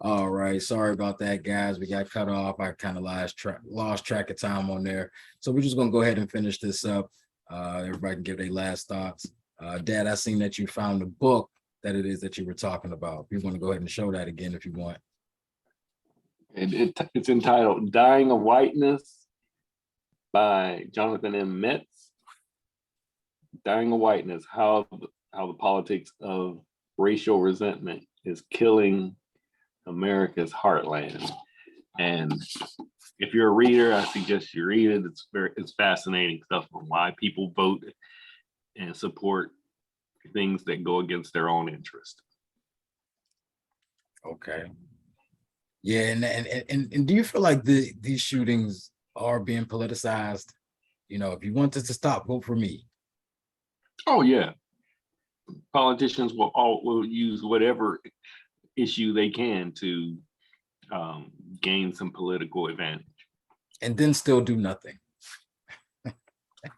All right, sorry about that, guys. We got cut off. I kind of lost track of time on there. So we're just gonna go ahead and finish this up. Everybody can give their last thoughts. Dad, I seen that you found the book that it is that you were talking about. You want to go ahead and show that again if you want. It's entitled "Dying of Whiteness" by Jonathan M. Metz. Dying of Whiteness: how the politics of racial resentment is killing America's heartland. And if you're a reader, I suggest you read it. It's fascinating stuff on why people vote and support things that go against their own interest. Okay. Yeah, and do you feel like these shootings are being politicized? You know, if you want this to stop, vote for me. Oh yeah, politicians will use whatever issue they can to gain some political advantage, and then still do nothing.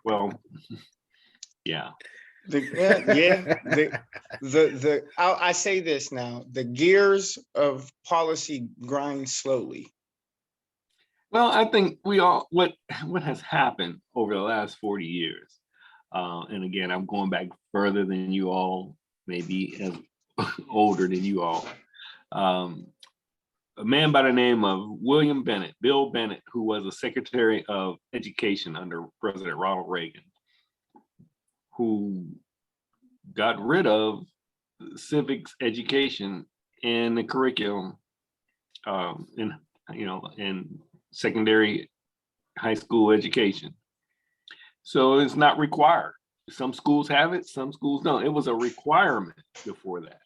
Well, yeah. I say this now: the gears of policy grind slowly. Well, I think what has happened over the last 40 years, and again, I'm going back further than you all, maybe as older than you all. A man by the name of Bill Bennett, who was a Secretary of Education under President Ronald Reagan, who got rid of civics education in the curriculum in secondary high school education. So it's not required. Some schools have it, some schools don't. It was a requirement before that.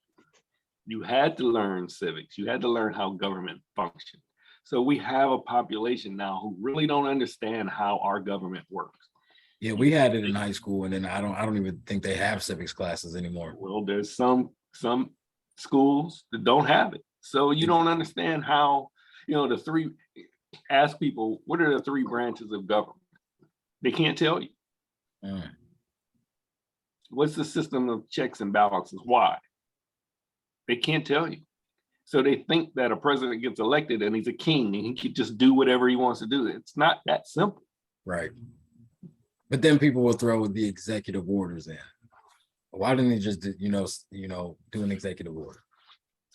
You had to learn civics. You had to learn how government functioned. So we have a population now who really don't understand how our government works. Yeah, we had it in high school, and then I don't even think they have civics classes anymore. Well, there's some schools that don't have it. So you don't understand how, ask people, what are the three branches of government? They can't tell you. What's the system of checks and balances? Why? They can't tell you. So they think that a president gets elected and he's a king and he can just do whatever he wants to do. It's not that simple. Right. But then people will throw the executive orders in. Why didn't they just do an executive order?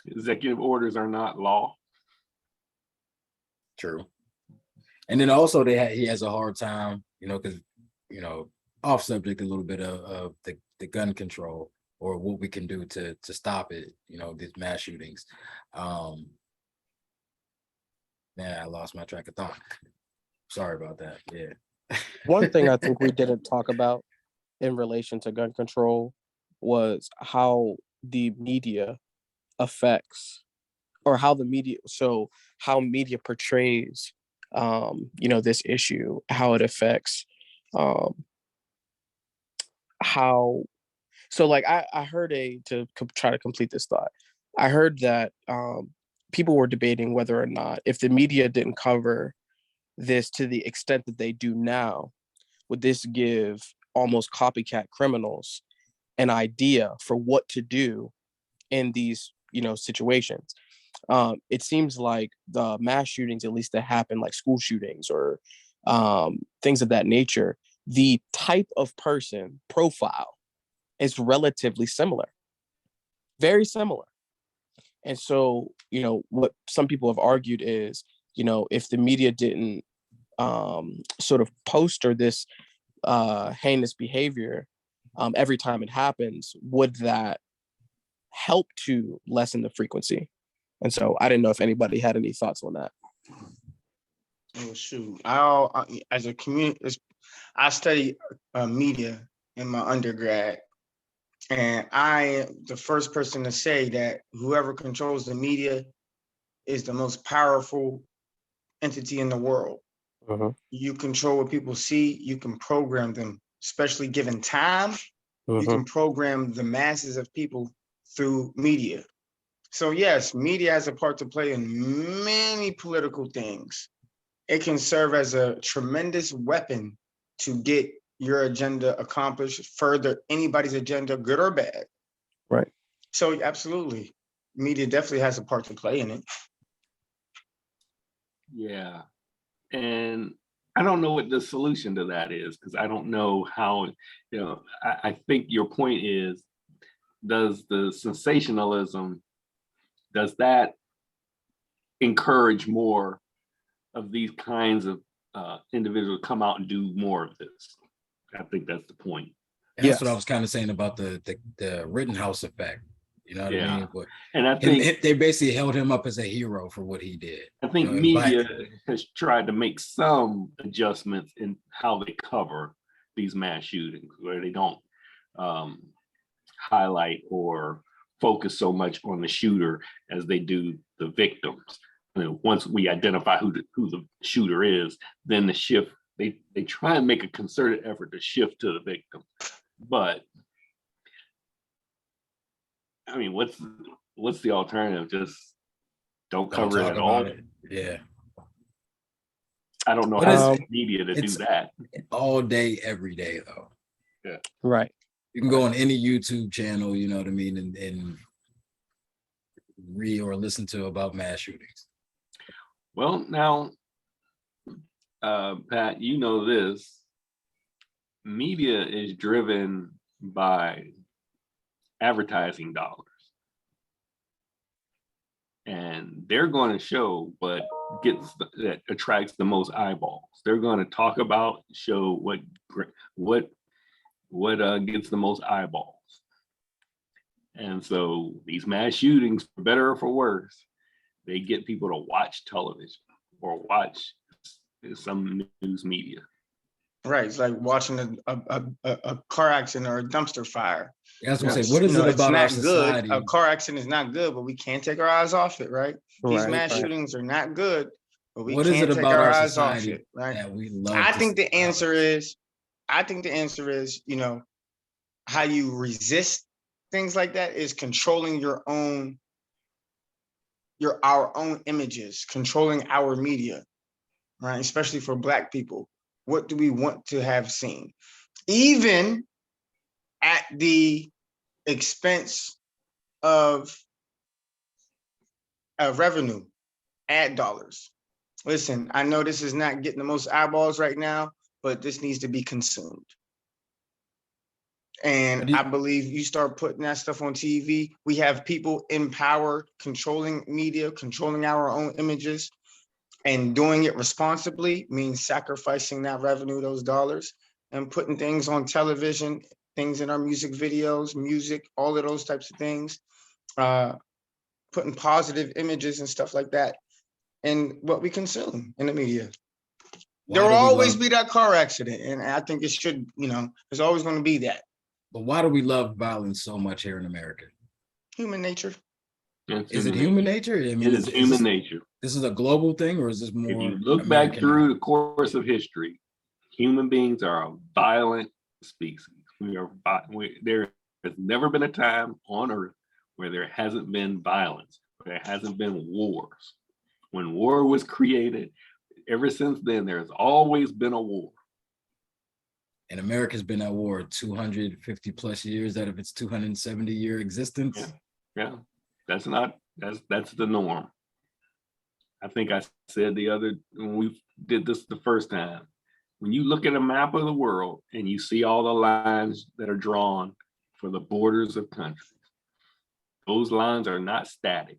Executive orders are not law. True. And then also he has a hard time, because off subject a little bit of the gun control, or what we can do to stop it, these mass shootings. Man, I lost my track of thought. Sorry about that. Yeah. One thing I think we didn't talk about in relation to gun control was how the media affects, or how media portrays, this issue, how it affects, I heard to try to complete this thought. I heard that people were debating whether or not, if the media didn't cover this to the extent that they do now, would this give almost copycat criminals an idea for what to do in these, situations. It seems like the mass shootings, at least that happen, like school shootings or things of that nature, the type of person profile is relatively similar, very similar. And so, what some people have argued is, if the media didn't sort of poster this heinous behavior every time it happens, would that help to lessen the frequency? And so I didn't know if anybody had any thoughts on that. Oh shoot! As a community, I study media in my undergrad, and I am the first person to say that whoever controls the media is the most powerful entity in the world. You control what people see. You can program them, especially given time. You can program the masses of people through media. So yes, media has a part to play in many political things. It can serve as a tremendous weapon to get your agenda accomplished, further anybody's agenda, good or bad. Right. So absolutely, media definitely has a part to play in it. Yeah. And I don't know what the solution to that is, because I don't know how, I think your point is, does the sensationalism, does that encourage more of these kinds of individuals come out and do more of this? I think that's the point. That's what I Yes. was kind of saying about the Rittenhouse effect. You know what I Yeah. mean? But And I think they basically held him up as a hero for what he did. media has tried to make some adjustments in how they cover these mass shootings, where they don't highlight or focus so much on the shooter as they do the victims. Once we identify who the shooter is, then the shift, they try and make a concerted effort to shift to the victim. But I mean, what's the alternative? Just don't cover it at all. Yeah. I don't know What how is media to do that. all day, every day, though. Yeah. Right. You can go on any YouTube channel, you know what I mean, and read or listen to about mass shootings. Well, now, Pat, you know this. Media is driven by advertising dollars. And they're going to show what that attracts the most eyeballs. They're going to talk about, show what gets the most eyeballs. And so these mass shootings, for better or for worse, they get people to watch television or watch some news media. Right. It's like watching a car accident or a dumpster fire. I was gonna say, what is it about our society? A car accident is not good, but we can't take our eyes off it, right? These Right, mass right. shootings are not good, but we What is can't it take about our our eyes off society it, right? that we love? I to think the see answer violence? is, how you resist things like that is controlling our own images, controlling our media, right? Especially for Black people. What do we want to have seen? Even at the expense of revenue, ad dollars. Listen, I know this is not getting the most eyeballs right now, but this needs to be consumed. And I believe you start putting that stuff on TV, we have people in power controlling media, controlling our own images, and doing it responsibly means sacrificing that revenue, those dollars, and putting things on television, things in our music videos, music, all of those types of things, putting positive images and stuff like that in what we consume in the media. There will always be that car accident, and I think it should, there's always going to be that. But why do we love violence so much here in America? Human nature. Is it human nature? I mean, it is human nature. This is a global thing, or is this more? If you look back through the course of history, human beings are a violent species. There has never been a time on Earth where there hasn't been violence, where there hasn't been wars. When war was created, ever since then, there's always been a war. And America's been at war 250 plus years out of its 270-year existence. Yeah. That's the norm. I think I said when we did this the first time, when you look at a map of the world and you see all the lines that are drawn for the borders of countries, those lines are not static.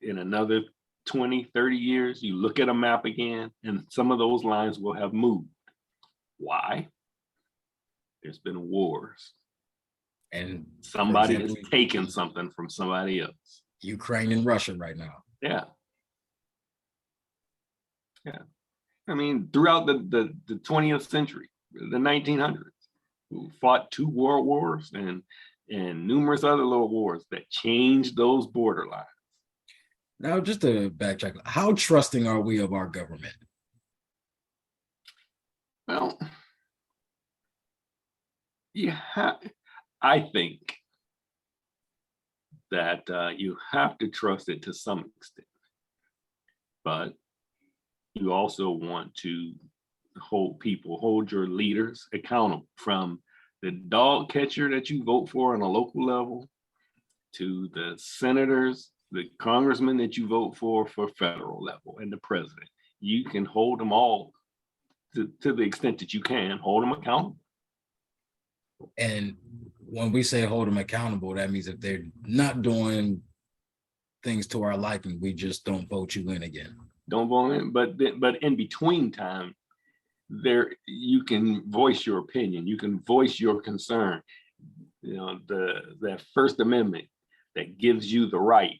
In another 20, 30 years, you look at a map again, and some of those lines will have moved. Why? There's been wars. And somebody has taken something from somebody else. Ukraine and Russia right now. Yeah. Yeah. I mean, throughout the 20th century, the 1900s, we fought 2 world wars and numerous other little wars that changed those borderlines. Now, just to backtrack, how trusting are we of our government? Well, I think that you have to trust it to some extent, but you also want to hold your leaders accountable, from the dog catcher that you vote for on a local level to the senators the congressman that you vote for federal level and the president, you can hold them all to the extent that you can, hold them accountable. And when we say hold them accountable, that means if they're not doing things to our liking, we just don't vote you in again. Don't vote in, but in between time, there you can voice your opinion, you can voice your concern. You know, that First Amendment that gives you the right.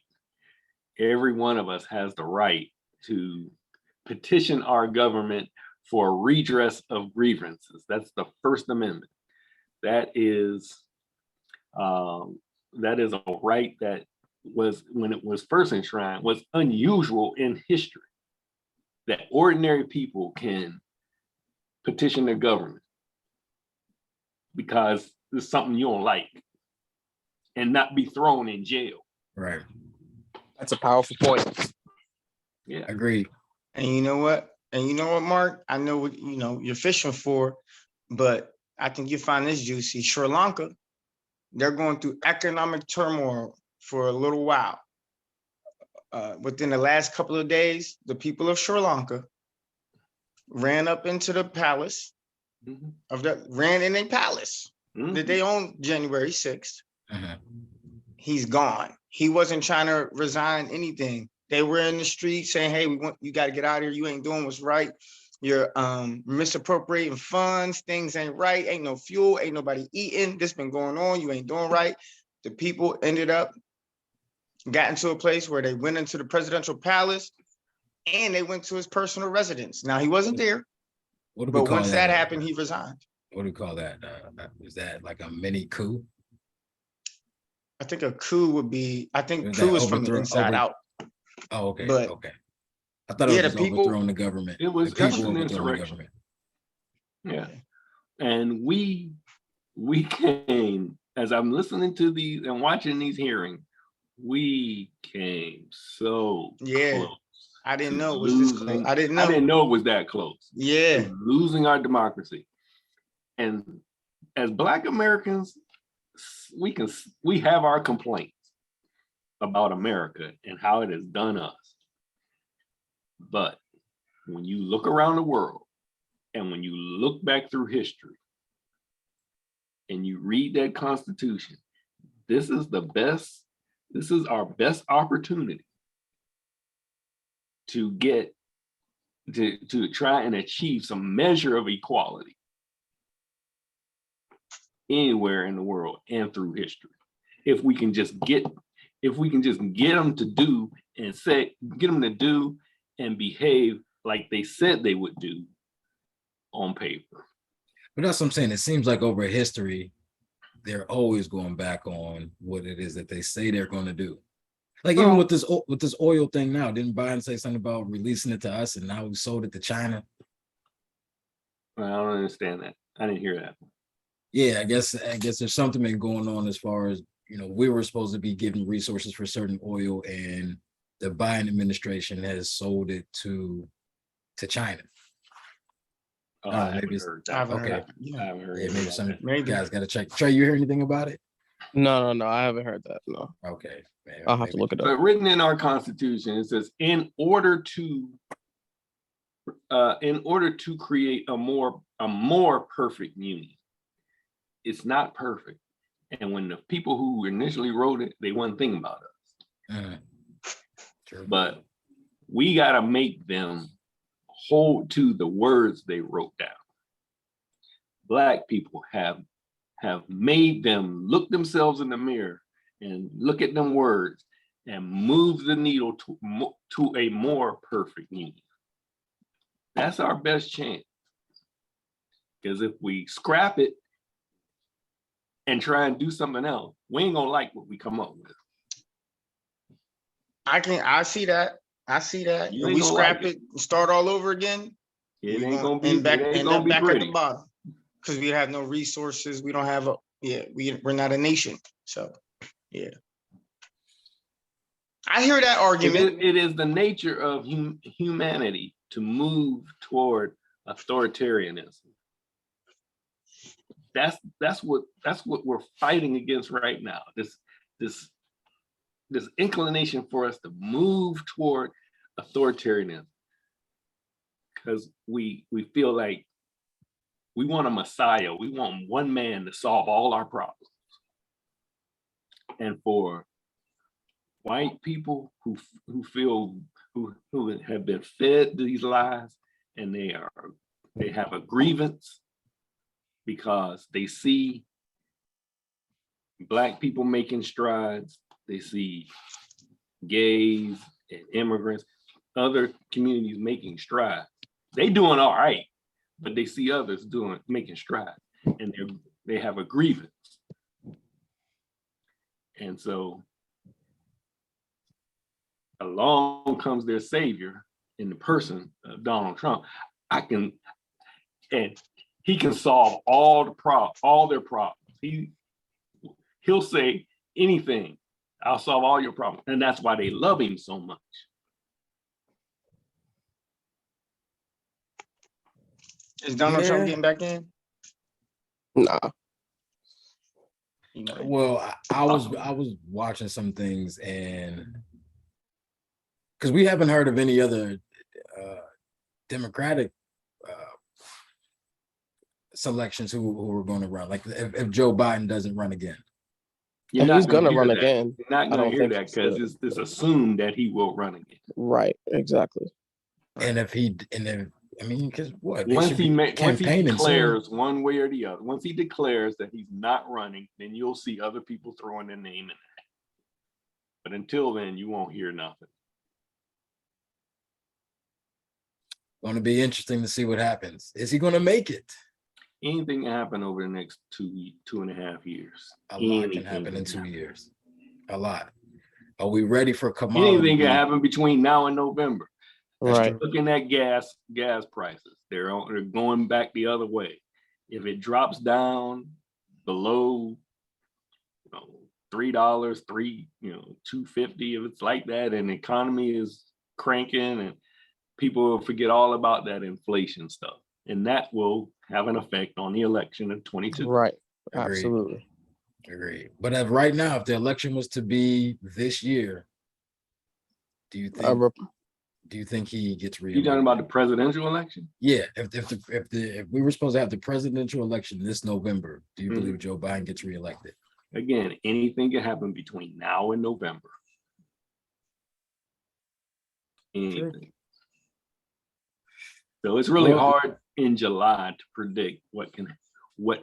Every one of us has the right to petition our government for redress of grievances. That's the First Amendment. That is a right that was, when it was first enshrined, was unusual in history, that ordinary people can petition their government because it's something you don't like and not be thrown in jail. Right. That's a powerful point. Yeah. Agreed. And you know what? Mark? I know what you're fishing for, but I think you find this juicy. Sri Lanka, they're going through economic turmoil for a little while. Within the last couple of days, the people of Sri Lanka ran up into the palace ran in a palace that they owned January 6th. He's gone. He wasn't trying to resign anything. They were in the street saying, hey, you got to get out of here. You ain't doing what's right. You're misappropriating funds. Things ain't right. Ain't no fuel. Ain't nobody eating. This been going on. You ain't doing right. The people got into a place where they went into the presidential palace and they went to his personal residence. Now, he wasn't there, but once that happened, he resigned. What do we call that? Is that like a mini coup? I think a coup would be, coup is from the inside out. Oh, okay. But okay. I thought it was the people overthrowing the government. It was The people just an overthrowing the insurrection. government. Yeah. And we came, as I'm listening to these and watching these hearings, we came so close. I didn't to know it was this close. losing- I didn't know. I didn't know it was that close. Yeah. To losing our democracy. And as Black Americans, we have our complaints about America and how it has done us. But when you look around the world and when you look back through history and you read that Constitution, this is our best opportunity to get to try and achieve some measure of equality anywhere in the world and through history. If we can just get them to do and get them to do and behave like they said they would do on paper. But that's what I'm saying. It seems like over history, they're always going back on what it is that they say they're going to do. Like even with this oil thing now, didn't Biden say something about releasing it to us and now we sold it to China? I don't understand that. I didn't hear that. Yeah, I guess there's something been going on as far as, we were supposed to be giving resources for certain oil and the Biden administration has sold it to China. Oh, I maybe haven't heard I that. haven't Okay. heard. I haven't heard Yeah, maybe about some that. Maybe. guys got to check. Trey, you hear anything about it? No, I haven't heard that. No, Okay. Man, I'll have to look it up. But written in our Constitution, it says, in order to create a more perfect union. It's not perfect. And when the people who initially wrote it, they wasn't thinking about us. True. But we got to make them hold to the words they wrote down. Black people have made them look themselves in the mirror and look at them words and move the needle to a more perfect union. That's our best chance. Because if we scrap it and try and do something else, we ain't gonna like what we come up with. I see that. You If ain't we gonna scrap like it and start all over again, It we ain't gonna gonna be, end back, it ain't end gonna up be back at pretty. the bottom because we have no resources. We don't have we're not a nation. So yeah. I hear that argument. It is the nature of humanity to move toward authoritarianism. That's what we're fighting against right now. This this inclination for us to move toward authoritarianism, because we feel like we want a messiah. We want one man to solve all our problems. And for white people who feel who have been fed these lies, and they have a grievance because they see Black people making strides, they see gays and immigrants, other communities making strides. They doing all right, but they see others making strides, and they have a grievance. And so along comes their savior in the person of Donald Trump. And he can solve all their problems. He'll say anything, I'll solve all your problems. And that's why they love him so much. Is Donald Yeah. Trump getting back in? Nah. You know, Well, I was watching some things, and because we haven't heard of any other Democratic selections who were going to run. Like if Joe Biden doesn't run again. You're And not he's gonna hear run that. again. You're not I gonna don't hear think that he's because gonna- it's assumed that he will run again. Right, exactly. And if I mean, because what? They Once should he be campaigning soon. declares one way or the other, once he declares that he's not running, then you'll see other people throwing their name in that. But until then, you won't hear nothing. Going to be interesting to see what happens. Is he going to make it? Anything can happen over the next 2.5 years. A lot Anything can happen in 2 happen. years. A lot. Are we ready for Kamala? Anything can happen between now and November. That's Right. true. Looking at gas prices, they're going back the other way. If it drops down below, $3, $2.50, if it's like that, and the economy is cranking, and people will forget all about that inflation stuff, and that will have an effect on the election of 22. Right. Agreed. Absolutely. Agreed. But as right now, if the election was to be this year, do you think he gets You reelected? talking about the presidential election? Yeah, if we were supposed to have the presidential election this November, do you Mhm. believe Joe Biden gets reelected? Again, anything can happen between now and November. Anything. So it's really Well- hard in July to predict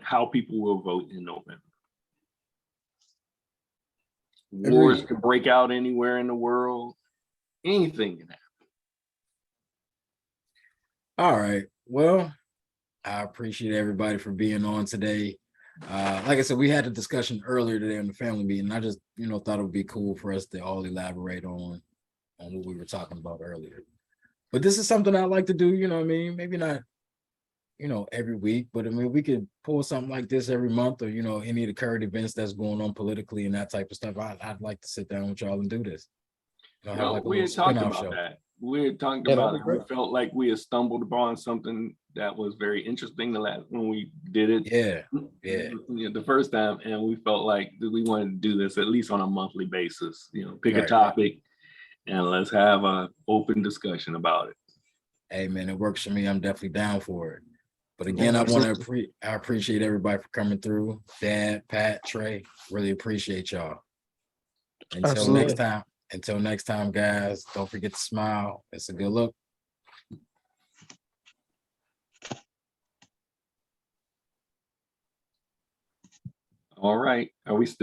how people will vote in November. Wars Agreed. could break out anywhere in the world. Anything can happen. All right. Well, I appreciate everybody for being on today. Like I said, we had a discussion earlier today on the family meeting. I just, thought it would be cool for us to all elaborate on what we were talking about earlier. But this is something I like to do, you know what I mean? Maybe not, every week, but I mean, we could pull something like this every month, or, any of the current events that's going on politically and that type of stuff. I'd like to sit down with y'all and do this. Have like a We little had talked spin-off about show. that. We had talked Yeah, about that'd it. be We great. felt like we had stumbled upon something that was very interesting when we did it. Yeah. The first time, and we felt like we wanted to do this at least on a monthly basis. Pick a Right. topic and let's have an open discussion about it. Hey man, it works for me. I'm definitely down for it. But again, I appreciate everybody for coming through. Dad, Pat, Trey, really appreciate y'all. Absolutely. Until next time, guys, don't forget to smile. It's a good look. All right. Are we still